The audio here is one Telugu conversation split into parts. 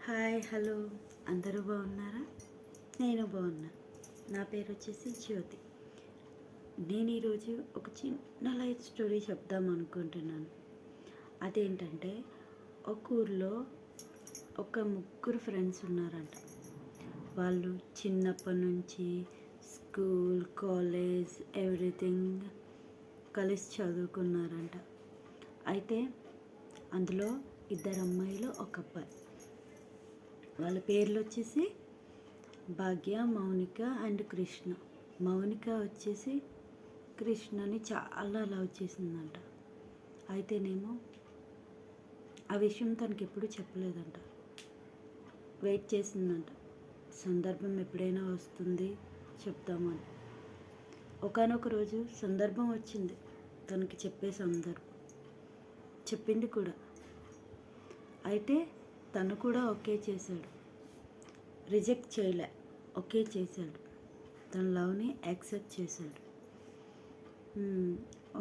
హాయ్ హలో అందరూ బాగున్నారా? నేను బాగున్నా. నా పేరు వచ్చేసి జ్యోతి. నేను ఈరోజు ఒక చిన్న లైఫ్ స్టోరీ చెప్దాం అనుకుంటున్నాను. అదేంటంటే, ఒక ఊర్లో ఒక ముగ్గురు ఫ్రెండ్స్ ఉన్నారంట. వాళ్ళు చిన్నప్పటి నుంచి స్కూల్, కాలేజ్, ఎవ్రీథింగ్ కలిసి చదువుకున్నారంట. అయితే అందులో ఇద్దరు అమ్మాయిలు, ఒక అబ్బాయి. వాళ్ళ పేర్లు వచ్చేసి భాగ్య, మౌనిక అండ్ కృష్ణ. మౌనిక వచ్చేసి కృష్ణని చాలా లవ్ చేసిందంట. అయితేనేమో ఆ విషయం తనకి ఎప్పుడు చెప్పలేదంట. వెయిట్ చేసిందంట, సందర్భం ఎప్పుడైనా వస్తుంది చెప్తామని. ఒకానొక రోజు సందర్భం వచ్చింది, తనకి చెప్పే సందర్భం. చెప్పింది కూడా. అయితే తను కూడా ఓకే చేశాడు, రిజెక్ట్ చేయలే, ఓకే చేశాడు. తన లవ్ని యాక్సెప్ట్ చేశాడు.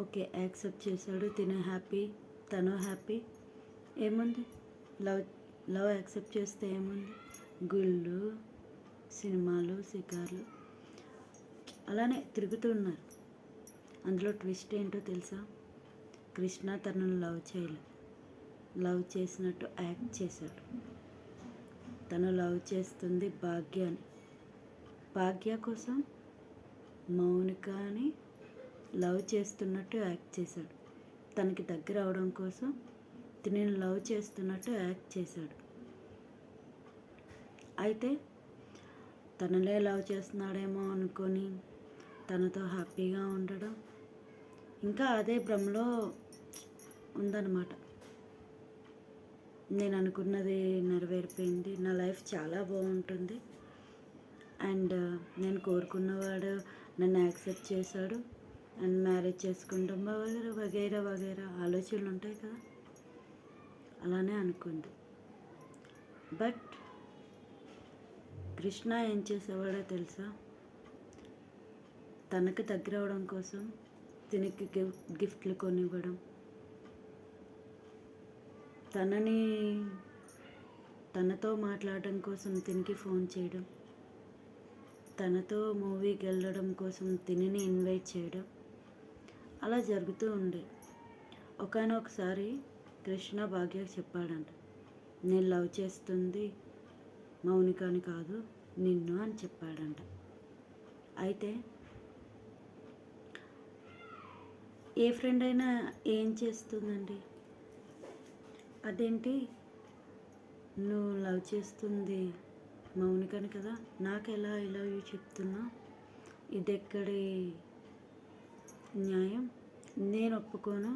ఓకే యాక్సెప్ట్ చేశాడు. తిను హ్యాపీ, తను హ్యాపీ. ఏముంది, లవ్ యాక్సెప్ట్ చేస్తే ఏముంది, గుళ్ళు, సినిమాలు, షికార్లు అలానే తిరుగుతున్నారు. అందులో ట్విస్ట్ ఏంటో తెలుసా? కృష్ణ తనను లవ్ చేయలే, లవ్ చేసినట్టు యాక్ట్ చేశాడు. తను లవ్ చేస్తుంది భాగ్యాన్ని. భాగ్య కోసం మౌనికని లవ్ చేస్తున్నట్టు యాక్ట్ చేశాడు. తనకి దగ్గర అవడం కోసం తినని లవ్ చేస్తున్నట్టు యాక్ట్ చేశాడు. అయితే తనలే లవ్ చేస్తున్నాడేమో అనుకొని తనతో హ్యాపీగా ఉండడం, ఇంకా అదే భ్రమలో ఉందన్నమాట. నేను అనుకున్నది నెరవేరిపోయింది, నా లైఫ్ చాలా బాగుంటుంది, అండ్ నేను కోరుకున్నవాడు నన్ను యాక్సెప్ట్ చేశాడు, అండ్ మ్యారేజ్ చేసుకుంటాం వగైరా వగైరా వగైరా ఆలోచనలు ఉంటాయి కదా, అలానే అనుకుంది. బట్ కృష్ణ ఏం చేసేవాడో తెలుసా? తనకు దగ్గర అవడం కోసం తినకి గిఫ్ట్లు కొనివ్వడం, తనతో మాట్లాడడం కోసం తినికి ఫోన్ చేయడం, తనతో మూవీకి వెళ్ళడం కోసం తినిని ఇన్వైట్ చేయడం, అలా జరుగుతూ ఉండే. ఒకసారి కృష్ణ భాగ్యకి చెప్పాడంట, నేను లవ్ చేస్తుంది మౌనికని కాదు నిన్ను అని చెప్పాడంట. అయితే ఏ ఫ్రెండ్ అయినా ఏం చేస్తుందండి, అదేంటి నువ్వు లవ్ చేస్తుంది మౌనికని కదా, నాకు ఎలా ఐ లవ్ యూ చెప్తున్నా, ఇదెక్కడి న్యాయం, నేను ఒప్పుకోను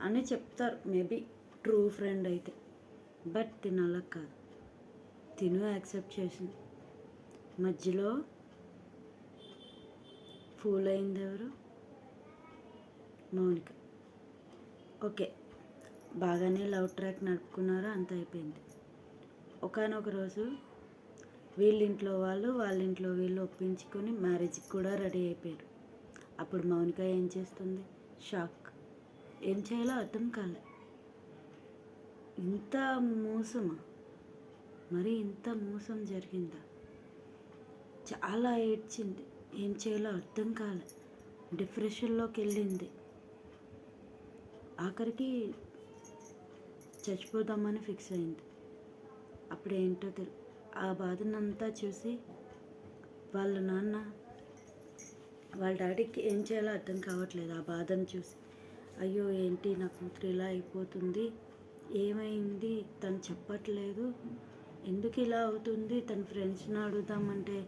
అని చెప్తారు మేబీ ట్రూ ఫ్రెండ్ అయితే. బట్ తిను అలా కాదు, తిను యాక్సెప్ట్ చేసింది. మధ్యలో ఫూల్ అయింది ఎవరు? మౌనిక. ఓకే, బాగానే లవ్ ట్రాక్ నడుపుకున్నారు, అంత అయిపోయింది. ఒకానొక రోజు వీళ్ళింట్లో వాళ్ళు వాళ్ళింట్లో వీళ్ళు ఒప్పించుకొని మ్యారేజ్కి కూడా రెడీ అయిపోయారు. అప్పుడు మౌనిక ఏం చేస్తుంది? షాక్. ఏం చేయాలో అర్థం కాలే. ఇంత మోసమా, మరి ఇంత మోసం జరిగిందా? చాలా ఏడ్చింది, ఏం చేయాలో అర్థం కాలే, డిప్రెషన్లోకి వెళ్ళింది. ఆఖరికి చచ్చిపోదామని ఫిక్స్ అయింది. అప్పుడు ఏంటో ఆ బాధనంతా చూసి వాళ్ళ నాన్న, వాళ్ళ డాడీకి ఏం చేయాలో అర్థం కావట్లేదు. ఆ బాధను చూసి, అయ్యో ఏంటి నా కూతురు ఇలా అయిపోతుంది, ఏమైంది, తను చెప్పట్లేదు, ఎందుకు ఇలా అవుతుంది, తన ఫ్రెండ్స్ని అడుగుదామంటే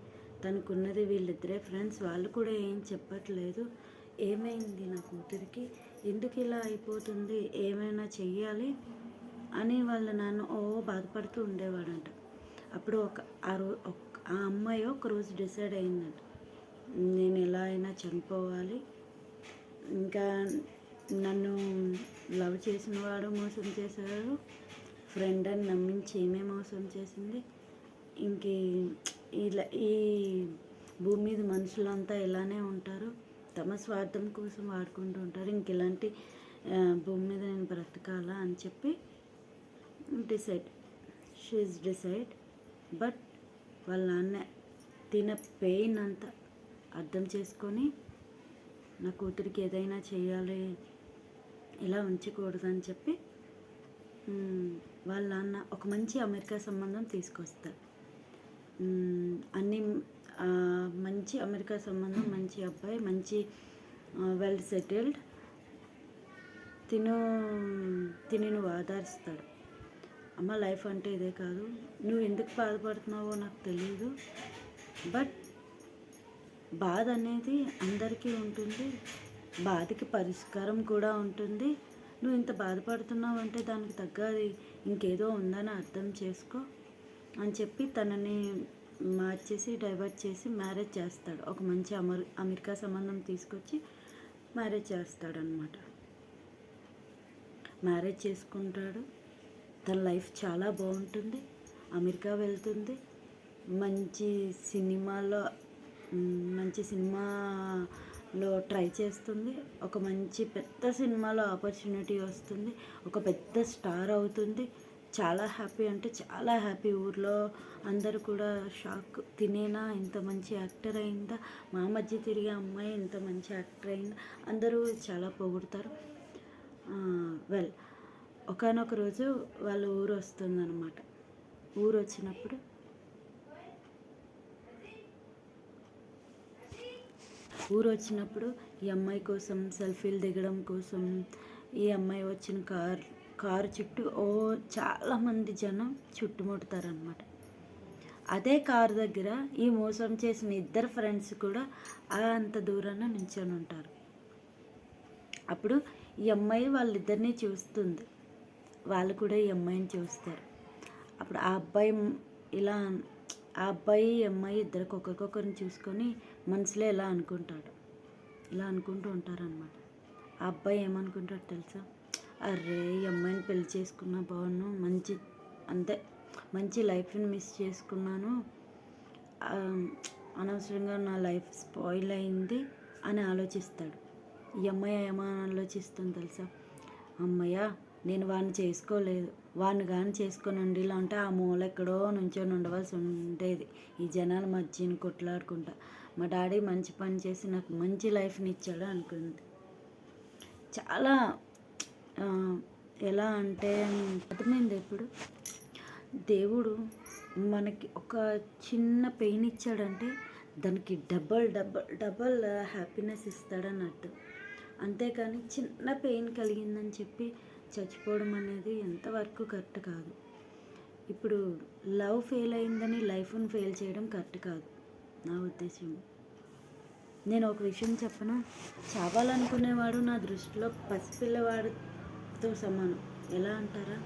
తనకున్నది వీళ్ళిద్దరే ఫ్రెండ్స్, వాళ్ళు కూడా ఏం చెప్పట్లేదు, ఏమైంది నా కూతురికి, ఎందుకు ఇలా అయిపోతుంది, ఏమైనా చెయ్యాలి అని వాళ్ళ నాన్న బాధపడుతూ ఉండేవాడంట. అప్పుడు ఆ అమ్మాయి ఒకరోజు డిసైడ్ అయిందంట, నేను ఎలా అయినా చనిపోవాలి, ఇంకా నన్ను లవ్ చేసిన వాడు మోసం చేశాడు, ఫ్రెండ్ అని నమ్మించి ఏమే మోసం చేసింది, ఇలా ఈ భూమి మీద మనుషులంతా ఇలానే ఉంటారు, తమ స్వార్థం కోసం వాడుకుంటూ ఉంటారు, ఇలాంటి భూమి మీద నేను బ్రతకాలా అని చెప్పి decide. She is decide but వాళ్ళ నాన్న తిన పెయిన్ అంతా అర్థం చేసుకొని నా కూతురికి ఏదైనా చేయాలి, ఇలా ఉంచకూడదని చెప్పి వాళ్ళ నాన్న ఒక మంచి అమెరికా సంబంధం తీసుకొస్తారు. అన్నీ మంచి అమెరికా సంబంధం, మంచి అబ్బాయి, మంచి వెల్ సెటిల్డ్, తిని నువ్వు ఆదరిస్తాడు. అమ్మ లైఫ్ అంటే ఇదే కాదు, నువ్వు ఎందుకు బాధపడుతున్నావో నాకు తెలియదు, బట్ బాధ అనేది అందరికీ ఉంటుంది, బాధకి పరిష్కారం కూడా ఉంటుంది. నువ్వు ఇంత బాధపడుతున్నావు అంటే దానికి తగ్గది ఇంకేదో ఉందని అర్థం చేసుకో అని చెప్పి తనని మార్చేసి డైవర్ట్ చేసి మ్యారేజ్ చేస్తాడు. ఒక మంచి అమెరికా సంబంధం తీసుకొచ్చి మ్యారేజ్ చేస్తాడనమాట. మ్యారేజ్ చేసుకుంటాడు. తన లైఫ్ చాలా బాగుంటుంది. అమెరికా వెళ్తుంది. మంచి సినిమాలో ట్రై చేస్తుంది. ఒక మంచి పెద్ద సినిమాలో ఆపర్చునిటీ వస్తుంది. ఒక పెద్ద స్టార్ అవుతుంది. చాలా హ్యాపీ అంటే చాలా హ్యాపీ. ఊర్లో అందరూ కూడా షాక్, తినేనా ఇంత మంచి యాక్టర్ అయిందా, మా మధ్య తిరిగే అమ్మాయి ఇంత మంచి యాక్టర్ అయిందా, అందరూ చాలా పొగుడతారు. వెల్ ఒకానొక రోజు వాళ్ళ ఊరు వస్తుందన్నమాట. ఊరు వచ్చినప్పుడు ఈ అమ్మాయి కోసం సెల్ఫీలు దిగడం కోసం ఈ అమ్మాయి వచ్చిన కారు చుట్టూ చాలామంది జనం చుట్టుముడతారనమాట. అదే కారు దగ్గర ఈ మోసం చేసిన ఇద్దరు ఫ్రెండ్స్ కూడా అంత దూరాన నిల్చొని ఉంటారు. అప్పుడు ఈ అమ్మాయి వాళ్ళిద్దరినీ చూస్తుంది. వాళ్ళు కూడా ఈ అమ్మాయిని చూస్తారు. అప్పుడు ఆ అబ్బాయి అమ్మాయి ఇద్దరికి ఒకరికొకరిని చూసుకొని మనసులో ఇలా అనుకుంటూ ఉంటారనమాట. ఆ అబ్బాయి ఏమనుకుంటాడు తెలుసా, అరే ఈ అమ్మాయిని పెళ్లి చేసుకున్నా బాగున్నాను, మంచి లైఫ్ని మిస్ చేసుకున్నాను, అనవసరంగా నా లైఫ్ స్పాయిల్ అయింది అని ఆలోచిస్తాడు. ఈ అమ్మాయి ఏమని ఆలోచిస్తుంది తెలుసా, అమ్మయ్య నేను వాడిని చేసుకోలేదు, వాడిని కానీ చేసుకొని ఉండేలా ఉంటే ఆ మూల ఎక్కడో నుంచొని ఉండవలసి ఉండేది, ఈ జనాల మధ్యని కొట్లాడుకుంటా, మా డాడీ మంచి పని చేసి నాకు మంచి లైఫ్ని ఇచ్చాడు అనుకుంది. చాలా ఎలా అంటే అర్థమైంది. ఇప్పుడు దేవుడు మనకి ఒక చిన్న పెయిన్ ఇచ్చాడంటే దానికి డబల్ హ్యాపీనెస్ ఇస్తాడని అర్థం. అంతేకాని చిన్న పెయిన్ కలిగిందని చెప్పి చచ్చిపోవడం అనేది ఎంతవరకు కరెక్ట్ కాదు. ఇప్పుడు లవ్ ఫెయిల్ అయిందని లైఫ్ని ఫెయిల్ చేయడం కరెక్ట్ కాదు నా ఉద్దేశం. నేను ఒక విషయం చెప్పనా, చావాలనుకునేవాడు నా దృష్టిలో పసిపిల్లవాడితో సమానం. ఎలా అంటారా,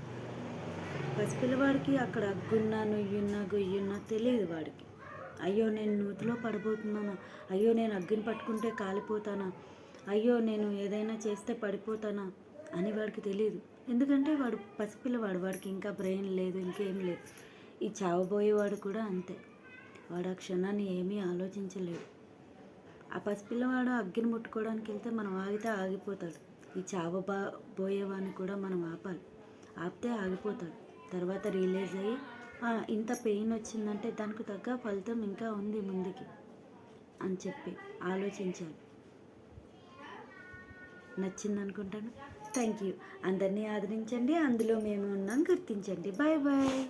పసిపిల్లవాడికి అక్కడ అగ్గున్నా నుయ్యున్నా గొయ్యున్నా తెలియదు వాడికి. అయ్యో నేను నూతిలో పడిపోతున్నానా, అయ్యో నేను అగ్గిని పట్టుకుంటే కాలిపోతానా, అయ్యో నేను ఏదైనా చేస్తే పడిపోతానా అని వాడికి తెలియదు. ఎందుకంటే వాడు పసిపిల్లవాడు, వాడికి ఇంకా బ్రెయిన్ లేదు, ఇంకేం లేదు. ఈ చావబోయేవాడు కూడా అంతే, వాడు ఆ క్షణాన్ని ఏమీ ఆలోచించలేడు. ఆ పసిపిల్లవాడు అగ్గిని ముట్టుకోవడానికి వెళ్తే మనం ఆగితే ఆగిపోతాడు. ఈ చావబోయేవాడిని కూడా మనం ఆపితే ఆగిపోతాడు. తర్వాత రియలైజ్ అయ్యి ఇంత పెయిన్ వచ్చిందంటే దానికి తగ్గ ఫలితం ఇంకా ఉంది ముందుకి అని చెప్పి ఆలోచించాలి. నచ్చింది అనుకుంటాను. Thank you. అందరినీ ఆదరించండి, అందులో మేము ఉన్నాం గుర్తించండి. Bye bye.